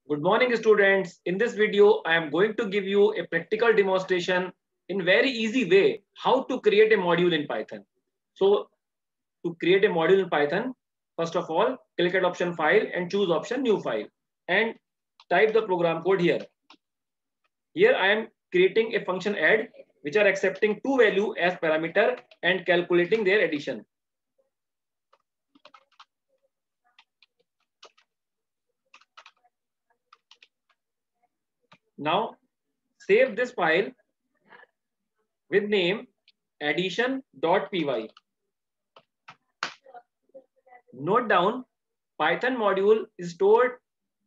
Good morning, students. In this video, I am going to give you a practical demonstration in very easy way how to create a module in Python. So to create a module in Python, first of all, click at option file and choose option new file and type the program code here. Here I am creating a function add which are accepting two value as parameter and calculating their addition. Now save this file with name addition.py. Note down, Python module is stored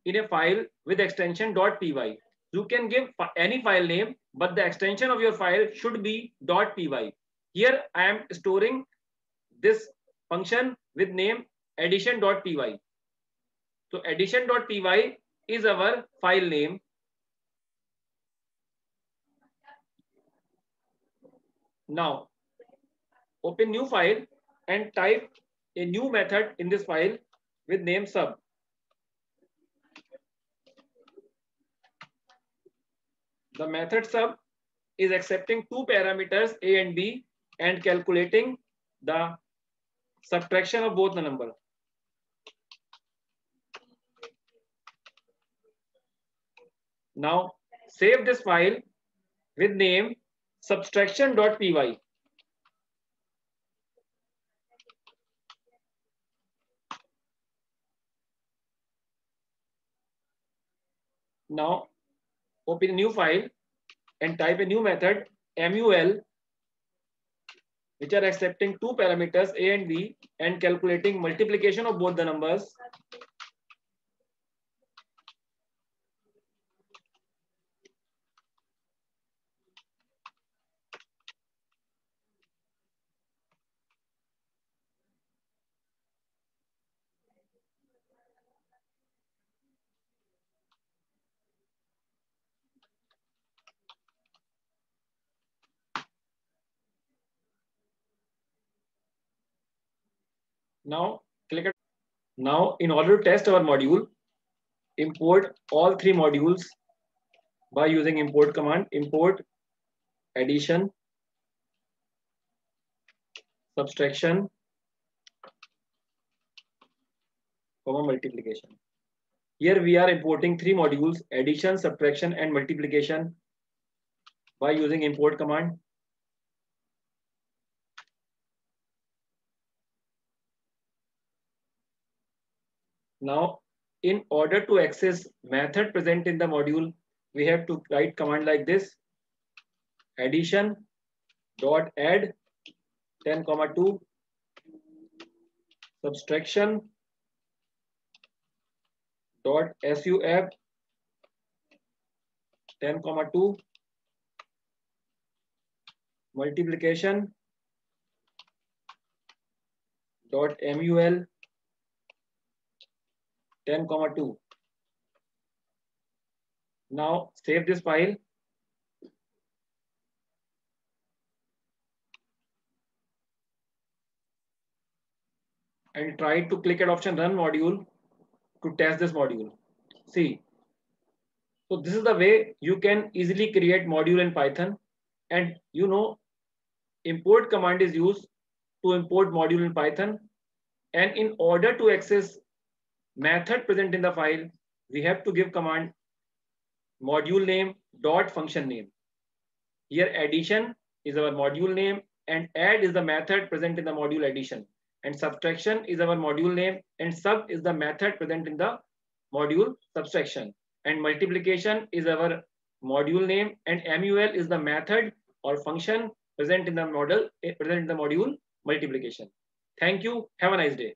in a file with extension .py. You can give any file name, but the extension of your file should be .py. Here I am storing this function with name addition.py. So addition.py is our file name. Now open new file and type a new method in this file with name sub. The method sub is accepting two parameters a and b and calculating the subtraction of both the number. Now save this file with name subtraction.py. Now open a new file and type a new method mul which are accepting two parameters a and b and calculating multiplication of both the numbers. Now in order to test our module, import all three modules by using import command. Import addition, subtraction, multiplication. Here we are importing three modules: addition, subtraction, and multiplication by using import command. Now, in order to access method present in the module, we have to write command like this: addition dot add 10,2 subtraction dot sub 10,2 multiplication dot mul 10,2. Now save this file and try to click at option run module to test this module. See, so this is the way you can easily create module in Python, and import command is used to import module in Python, and in order to access method present in the file, we have to give command module name dot function name. Here addition is our module name and add is the method present in the module addition, and subtraction is our module name and sub is the method present in the module subtraction, and multiplication is our module name and mul is the method or function present in the module multiplication. Thank you. Have a nice day.